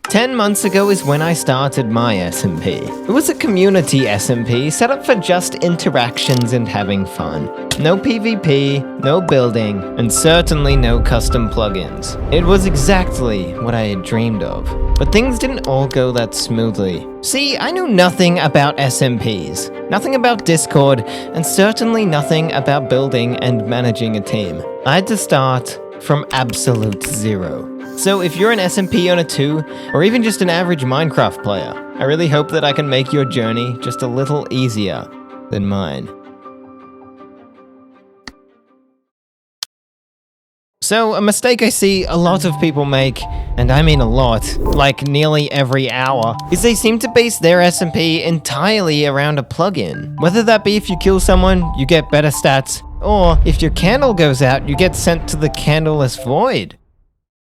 10 months ago is when I started my SMP. It was a community SMP set up for just interactions and having fun. No PvP, no building, and certainly no custom plugins. It was exactly what I had dreamed of. But things didn't all go that smoothly. See, I knew nothing about SMPs, nothing about Discord, and certainly nothing about building and managing a team. I had to start from absolute zero. So if you're an SMP owner too, or even just an average Minecraft player, I really hope that I can make your journey just a little easier than mine. So, a mistake I see a lot of people make, and I mean a lot, like nearly every hour, is they seem to base their SMP entirely around a plugin. Whether that be if you kill someone, you get better stats, or if your candle goes out, you get sent to the candleless void.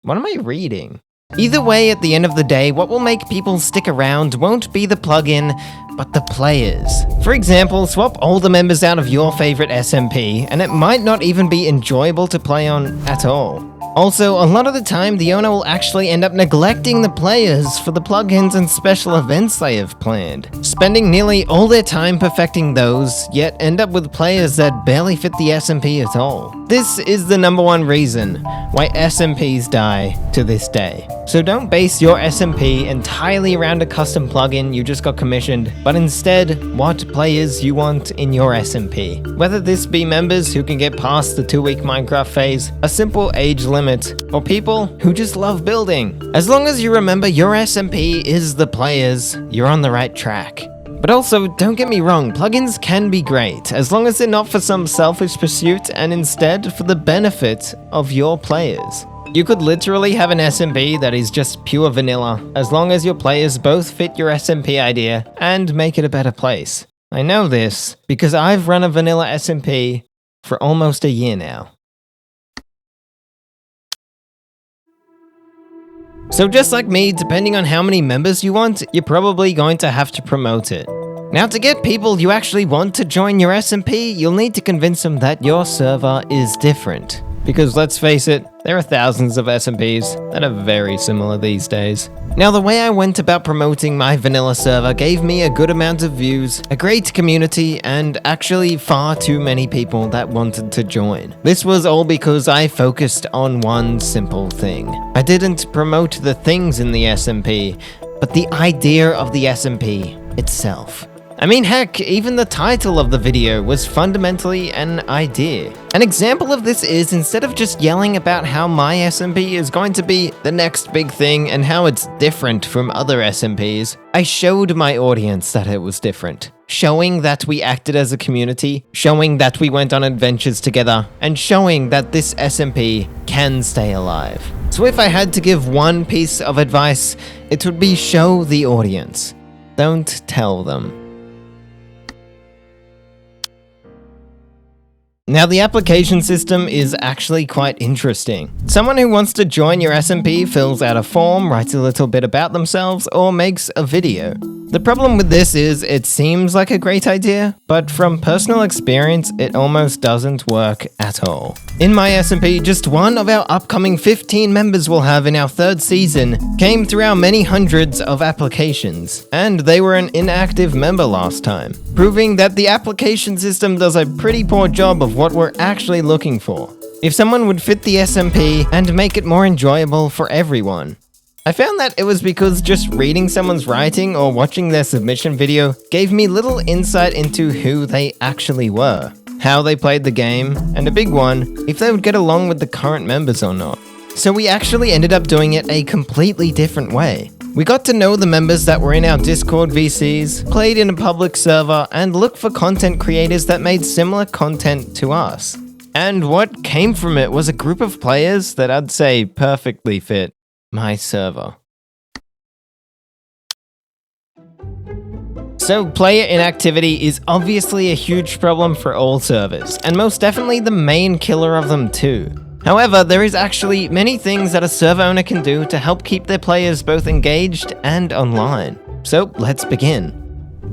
What am I reading? Either way, at the end of the day, what will make people stick around won't be the plugin, but the players. For example, swap all the members out of your favorite SMP, and it might not even be enjoyable to play on at all. Also, a lot of the time, the owner will actually end up neglecting the players for the plugins and special events they have planned, spending nearly all their time perfecting those, yet end up with players that barely fit the SMP at all. This is the #1 reason why SMPs die to this day. So don't base your SMP entirely around a custom plugin you just got commissioned, but instead, what players you want in your SMP. Whether this be members who can get past the 2-week Minecraft phase, a simple age limit, or people who just love building. As long as you remember your SMP is the players, you're on the right track. But also, don't get me wrong, plugins can be great, as long as they're not for some selfish pursuit and instead for the benefit of your players. You could literally have an SMP that is just pure vanilla, as long as your players both fit your SMP idea and make it a better place. I know this because I've run a vanilla SMP for almost a year now. So just like me, depending on how many members you want, you're probably going to have to promote it. Now, to get people you actually want to join your SMP, you'll need to convince them that your server is different. Because let's face it, there are thousands of SMPs that are very similar these days. Now, the way I went about promoting my vanilla server gave me a good amount of views, a great community, and actually far too many people that wanted to join. This was all because I focused on one simple thing. I didn't promote the things in the SMP, but the idea of the SMP itself. I mean, heck, even the title of the video was fundamentally an idea. An example of this is, instead of just yelling about how my SMP is going to be the next big thing and how it's different from other SMPs, I showed my audience that it was different. Showing that we acted as a community, showing that we went on adventures together, and showing that this SMP can stay alive. So if I had to give one piece of advice, it would be show the audience. Don't tell them. Now, the application system is actually quite interesting. Someone who wants to join your SMP fills out a form, writes a little bit about themselves, or makes a video. The problem with this is it seems like a great idea, but from personal experience, it almost doesn't work at all. In my SMP, just one of our upcoming 15 members we'll have in our 3rd season came through our many hundreds of applications, and they were an inactive member last time, proving that the application system does a pretty poor job of what we're actually looking for. If someone would fit the SMP and make it more enjoyable for everyone. I found that it was because just reading someone's writing or watching their submission video gave me little insight into who they actually were, how they played the game, and a big one, if they would get along with the current members or not. So we actually ended up doing it a completely different way. We got to know the members that were in our Discord VCs, played in a public server, and looked for content creators that made similar content to us. And what came from it was a group of players that I'd say perfectly fit my server. So player inactivity is obviously a huge problem for all servers, and most definitely the main killer of them too. However, there is actually many things that a server owner can do to help keep their players both engaged and online. So let's begin.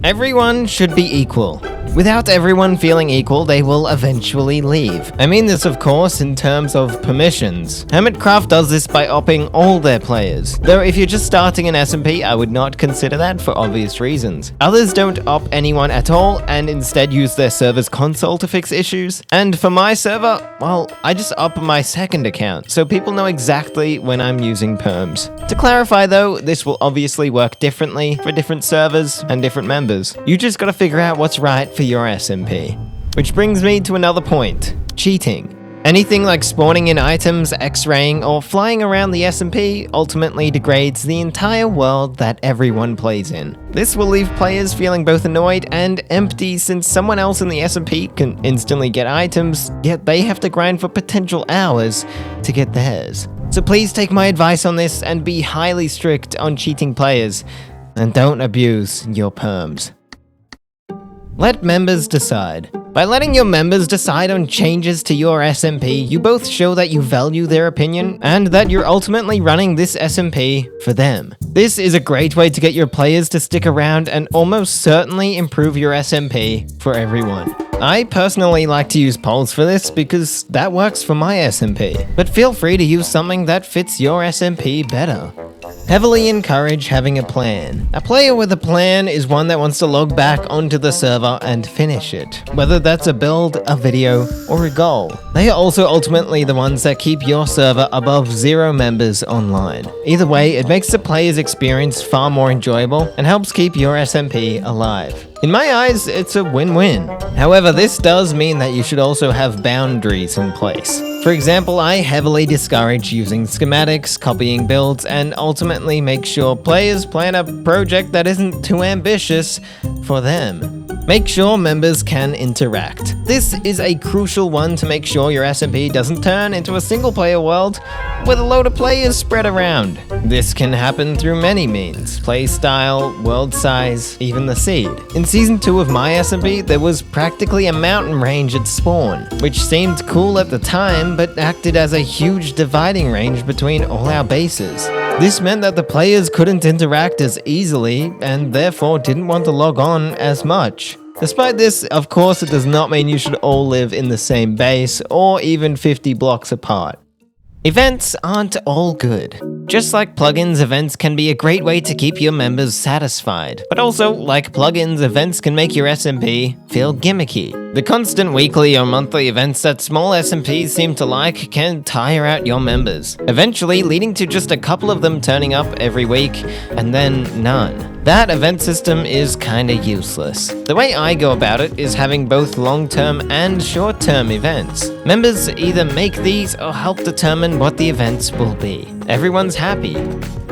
Everyone should be equal. Without everyone feeling equal, they will eventually leave. I mean this, of course, in terms of permissions. Hermitcraft does this by opping all their players. Though if you're just starting an SMP, I would not consider that for obvious reasons. Others don't op anyone at all and instead use their server's console to fix issues. And for my server, well, I just op my second account, so people know exactly when I'm using perms. To clarify though, this will obviously work differently for different servers and different members. You just gotta figure out what's right for your SMP. Which brings me to another point: cheating. Anything like spawning in items, X-raying, or flying around the SMP ultimately degrades the entire world that everyone plays in. This will leave players feeling both annoyed and empty since someone else in the SMP can instantly get items, yet they have to grind for potential hours to get theirs. So please take my advice on this and be highly strict on cheating players, and don't abuse your perms. Let members decide. By letting your members decide on changes to your SMP, you both show that you value their opinion and that you're ultimately running this SMP for them. This is a great way to get your players to stick around and almost certainly improve your SMP for everyone. I personally like to use polls for this because that works for my SMP, but feel free to use something that fits your SMP better. Heavily encourage having a plan. A player with a plan is one that wants to log back onto the server and finish it, whether that's a build, a video, or a goal. They are also ultimately the ones that keep your server above 0 members online. Either way, it makes the player's experience far more enjoyable and helps keep your SMP alive. In my eyes, it's a win-win. However, this does mean that you should also have boundaries in place. For example, I heavily discourage using schematics, copying builds, and ultimately make sure players plan a project that isn't too ambitious for them. Make sure members can interact. This is a crucial one to make sure your SMP doesn't turn into a single-player world with a load of players spread around. This can happen through many means: playstyle, world size, even the seed. In Season 2 of my SMP, there was practically a mountain range at spawn, which seemed cool at the time, but acted as a huge dividing range between all our bases. This meant that the players couldn't interact as easily, and therefore didn't want to log on as much. Despite this, of course, it does not mean you should all live in the same base, or even 50 blocks apart. Events aren't all good. Just like plugins, events can be a great way to keep your members satisfied. But also, like plugins, events can make your SMP feel gimmicky. The constant weekly or monthly events that small SMPs seem to like can tire out your members, eventually leading to just a couple of them turning up every week, and then none. That event system is kinda useless. The way I go about it is having both long-term and short-term events. Members either make these or help determine what the events will be. Everyone's happy.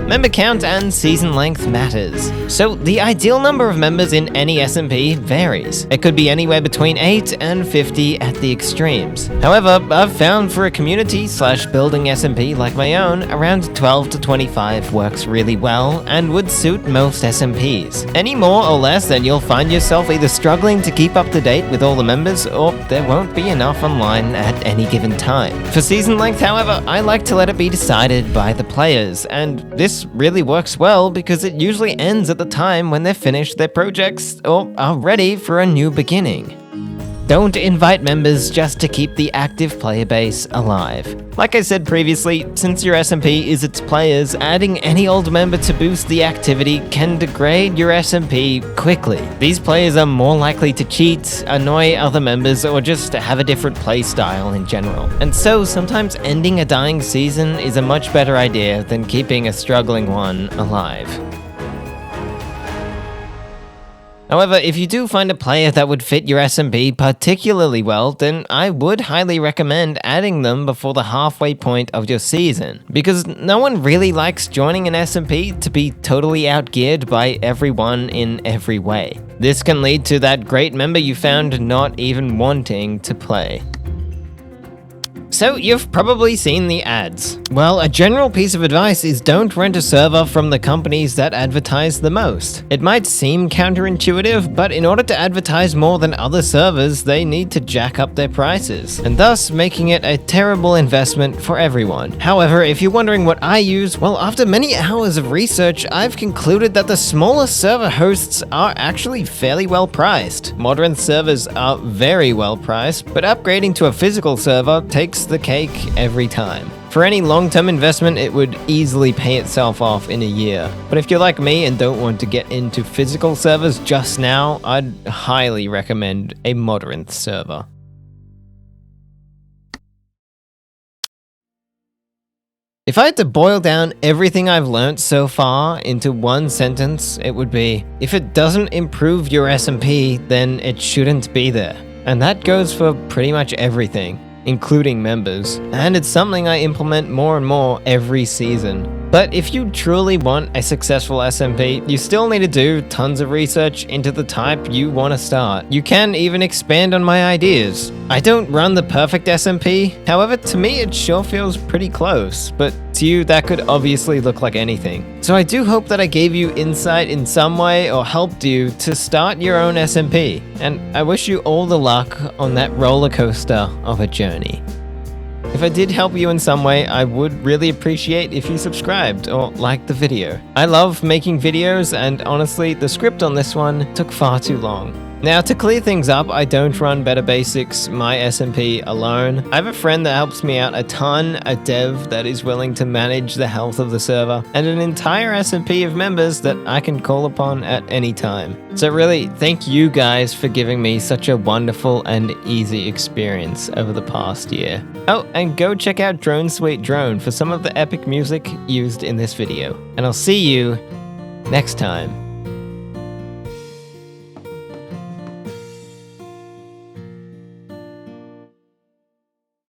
Member count and season length matters. So the ideal number of members in any SMP varies. It could be anywhere between 8 and 50 at the extremes. However, I've found for a community/building SMP like my own, around 12 to 25 works really well and would suit most SMPs. Any more or less, then you'll find yourself either struggling to keep up to date with all the members, or there won't be enough online at any given time. For season length, however, I like to let it be decided by the players, and this really works well because it usually ends at the time when they've finished their projects or are ready for a new beginning. Don't invite members just to keep the active player base alive. Like I said previously, since your SMP is its players, adding any old member to boost the activity can degrade your SMP quickly. These players are more likely to cheat, annoy other members, or just have a different play style in general. And so sometimes ending a dying season is a much better idea than keeping a struggling one alive. However, if you do find a player that would fit your SMP particularly well, then I would highly recommend adding them before the halfway point of your season, because no one really likes joining an SMP to be totally outgeared by everyone in every way. This can lead to that great member you found not even wanting to play. So you've probably seen the ads. Well, a general piece of advice is don't rent a server from the companies that advertise the most. It might seem counterintuitive, but in order to advertise more than other servers, they need to jack up their prices, and thus making it a terrible investment for everyone. However, if you're wondering what I use, well, after many hours of research, I've concluded that the smaller server hosts are actually fairly well priced. Modern servers are very well priced, but upgrading to a physical server takes the cake every time. For any long-term investment, it would easily pay itself off in a year. But if you're like me and don't want to get into physical servers just now, I'd highly recommend a modern server. If I had to boil down everything I've learnt so far into one sentence, it would be, if it doesn't improve your SMP, then it shouldn't be there. And that goes for pretty much everything, including members, and it's something I implement more and more every season. But if you truly want a successful SMP, you still need to do tons of research into the type you want to start. You can even expand on my ideas. I don't run the perfect SMP, however, to me it sure feels pretty close, but to you that could obviously look like anything. So I do hope that I gave you insight in some way or helped you to start your own SMP, and I wish you all the luck on that roller coaster of a journey. If I did help you in some way, I would really appreciate if you subscribed or liked the video. I love making videos, and honestly, the script on this one took far too long. Now, to clear things up, I don't run Better Basics, my SMP, alone. I have a friend that helps me out a ton, a dev that is willing to manage the health of the server, and an entire SMP of members that I can call upon at any time. So really, thank you guys for giving me such a wonderful and easy experience over the past year. Oh, and go check out Drone Sweet Drone for some of the epic music used in this video. And I'll see you next time.